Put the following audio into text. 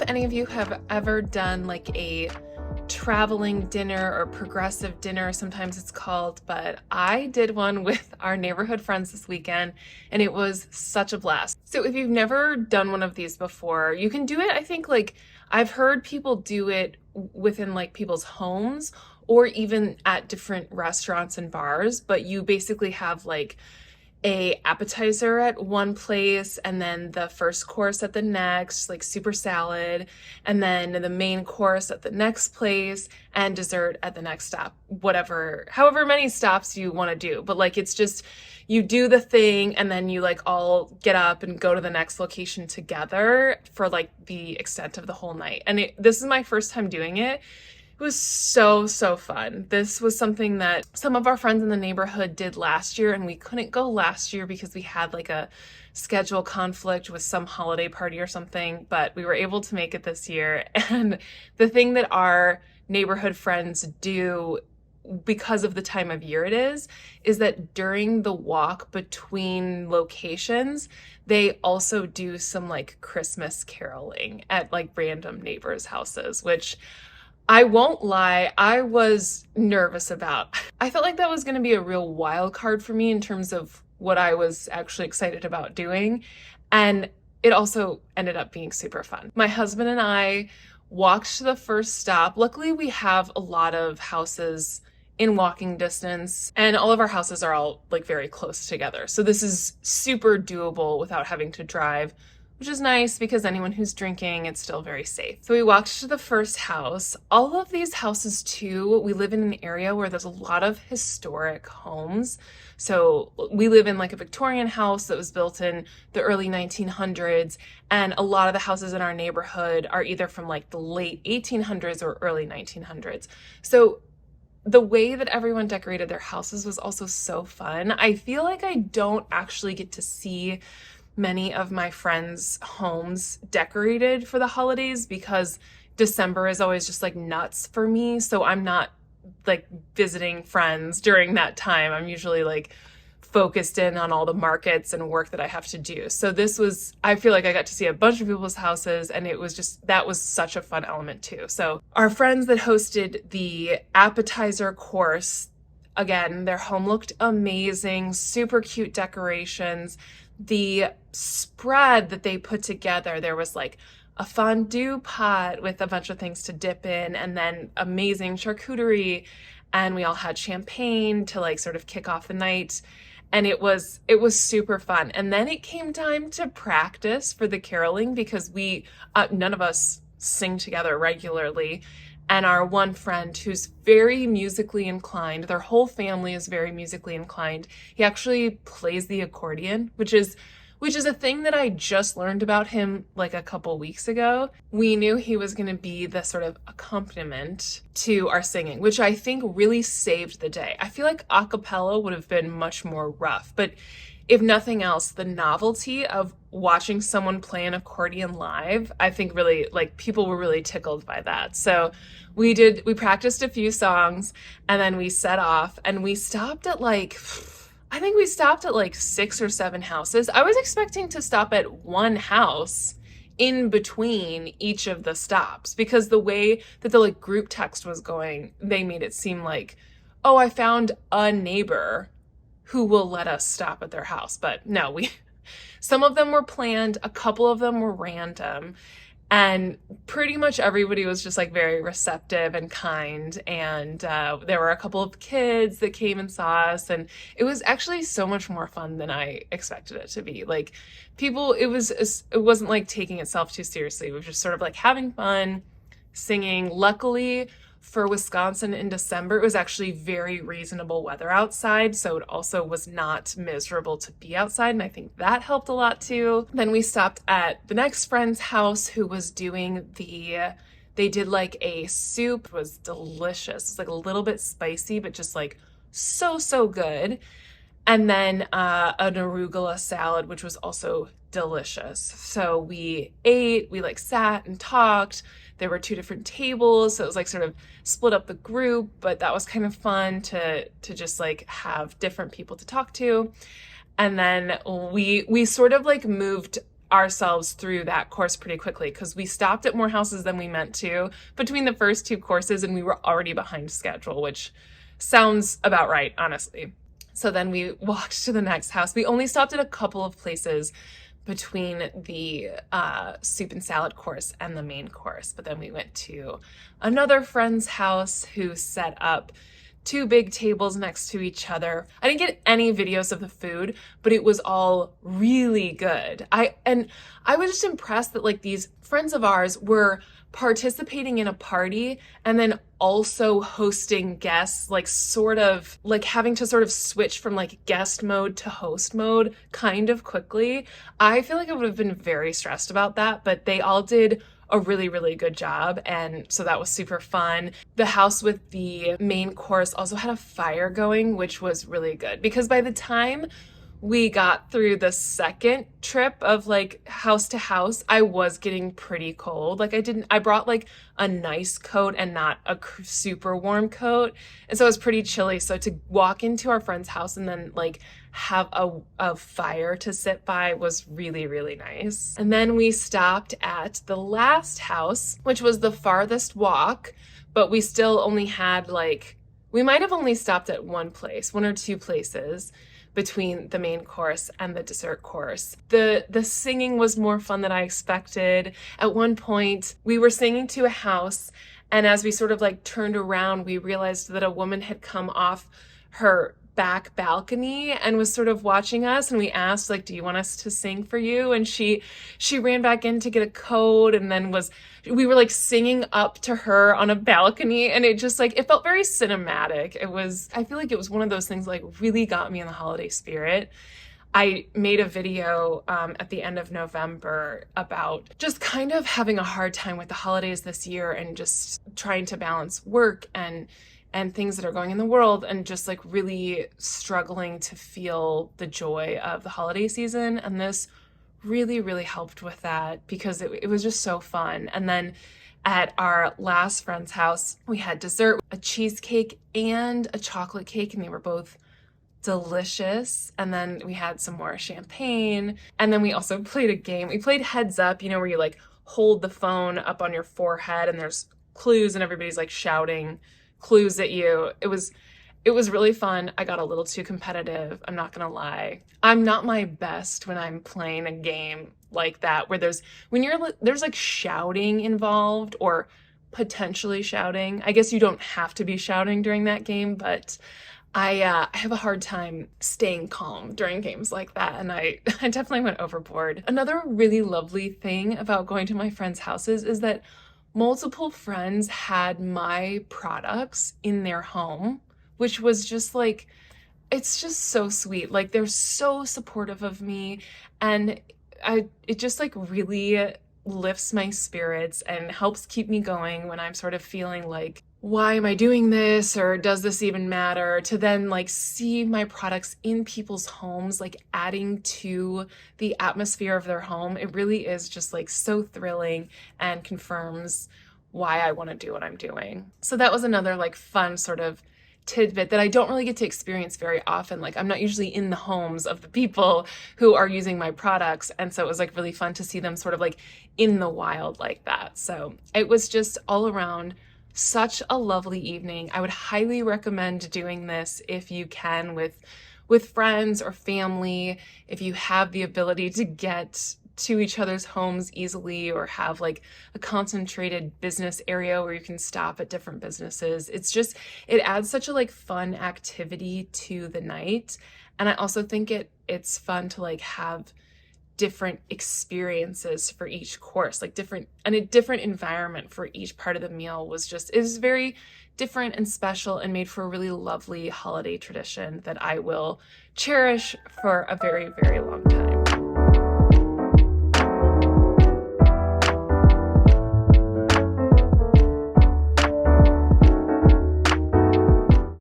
any of you have ever done like a traveling dinner or progressive dinner, sometimes it's called, but I did one with our neighborhood friends this weekend and it was such a blast. So if you've never done one of these before, you can do it. I think like I've heard people do it within like people's homes or even at different restaurants and bars, but you basically have like a appetizer at one place and then the first course at the next, like super salad, and then the main course at the next place and dessert at the next stop, however many stops you want to do. But like it's just you do the thing and then you like all get up and go to the next location together for like the extent of the whole night. And this is my first time doing it. It was so fun. This was something that some of our friends in the neighborhood did last year, and we couldn't go last year because we had like a schedule conflict with some holiday party or something, but we were able to make it this year. And the thing that our neighborhood friends do, because of the time of year it is that during the walk between locations, they also do some like Christmas caroling at like random neighbors' houses, which I won't lie, I was nervous about. I felt like that was going to be a real wild card for me in terms of what I was actually excited about doing. And it also ended up being super fun. My husband and I walked to the first stop. Luckily, we have a lot of houses in walking distance, and all of our houses are all like very close together. So this is super doable without having to drive, which is nice because anyone who's drinking, it's still very safe. So we walked to the first house. All of these houses too, we live in an area where there's a lot of historic homes. So we live in like a Victorian house that was built in the early 1900s. And a lot of the houses in our neighborhood are either from like the late 1800s or early 1900s. So the way that everyone decorated their houses was also so fun. I feel like I don't actually get to see many of my friends' homes decorated for the holidays because December is always just like nuts for me. So I'm not like visiting friends during that time. I'm usually like focused in on all the markets and work that I have to do. So I feel like I got to see a bunch of people's houses, and that was such a fun element too. So our friends that hosted the appetizer course, again, their home looked amazing, super cute decorations. The spread that they put together, there was like a fondue pot with a bunch of things to dip in, and then amazing charcuterie, and we all had champagne to like sort of kick off the night, and it was super fun. And then it came time to practice for the caroling because none of us sing together regularly. And our one friend who's very musically inclined, their whole family is very musically inclined. He actually plays the accordion, which is a thing that I just learned about him like a couple weeks ago. We knew he was going to be the sort of accompaniment to our singing, which I think really saved the day. I feel like a cappella would have been much more rough, but if nothing else, the novelty of watching someone play an accordion live, I think really like people were really tickled by that. So we practiced a few songs and then we set off, and we stopped at like 6 or 7 houses. I was expecting to stop at one house in between each of the stops because the way that the like group text was going, they made it seem like, oh, I found a neighbor who will let us stop at their house. But no, some of them were planned, a couple of them were random, and pretty much everybody was just like very receptive and kind. And there were a couple of kids that came and saw us, and it was actually so much more fun than I expected it to be. Like it wasn't like taking itself too seriously. We were just sort of like having fun, singing. Luckily, for Wisconsin in December, it was actually very reasonable weather outside, so it also was not miserable to be outside, and I think that helped a lot too. Then we stopped at the next friend's house who was doing they did like a soup. It was delicious. It's like a little bit spicy, but just like so good. And then an arugula salad, which was also delicious. So we ate, we like sat and talked. There were 2 different tables, so it was like sort of split up the group, but that was kind of fun to just like have different people to talk to. And then we sort of like moved ourselves through that course pretty quickly because we stopped at more houses than we meant to between the first two courses, and we were already behind schedule, which sounds about right, honestly. So then we walked to the next house. We only stopped at a couple of places between the soup and salad course and the main course, but then we went to another friend's house who set up two big tables next to each other. I didn't get any videos of the food, but it was all really good. I was just impressed that like these friends of ours were participating in a party and then also hosting guests, like sort of like having to sort of switch from like guest mode to host mode kind of quickly. I feel like I would have been very stressed about that, but they all did a really, really good job. And so that was super fun. The house with the main course also had a fire going, which was really good because by the time we got through the second trip of like house to house, I was getting pretty cold. Like I brought like a nice coat and not a super warm coat. And so it was pretty chilly. So to walk into our friend's house and then like have a fire to sit by was really, really nice. And then we stopped at the last house, which was the farthest walk, but we still only had like, we might have only stopped at one or two places between the main course and the dessert course. The singing was more fun than I expected. At one point, we were singing to a house, and as we sort of like turned around, we realized that a woman had come off her back balcony and was sort of watching us, and we asked like, do you want us to sing for you? And she ran back in to get a coat, and then we were like singing up to her on a balcony, and it just like, it felt very cinematic. I feel like it was one of those things like really got me in the holiday spirit. I made a video at the end of November about just kind of having a hard time with the holidays this year and just trying to balance work and things that are going in the world and just like really struggling to feel the joy of the holiday season. And this really, really helped with that because it was just so fun. And then at our last friend's house, we had dessert, a cheesecake and a chocolate cake, and they were both delicious. And then we had some more champagne. And then we also played a game. We played Heads Up, where you like hold the phone up on your forehead and there's clues and everybody's like shouting clues at you. It was really fun. I got a little too competitive, I'm not gonna lie. I'm not my best when I'm playing a game like that where there's like shouting involved or potentially shouting. I guess you don't have to be shouting during that game, but I have a hard time staying calm during games like that, and I definitely went overboard. Another really lovely thing about going to my friends' houses is that multiple friends had my products in their home, which was just like, it's just so sweet. Like they're so supportive of me, and it just like really lifts my spirits and helps keep me going when I'm sort of feeling like, why am I doing this? Or does this even matter? To then like see my products in people's homes, like adding to the atmosphere of their home. It really is just like so thrilling and confirms why I want to do what I'm doing. So that was another like fun sort of tidbit that I don't really get to experience very often. Like I'm not usually in the homes of the people who are using my products. And so it was like really fun to see them sort of like in the wild like that. So it was just all around such a lovely evening. I would highly recommend doing this if you can with friends or family, if you have the ability to get to each other's homes easily or have like a concentrated business area where you can stop at different businesses. It adds such a like fun activity to the night. And I also think it's fun to like have different experiences for each course, like a different environment for each part of the meal it was very different and special and made for a really lovely holiday tradition that I will cherish for a very, very long time.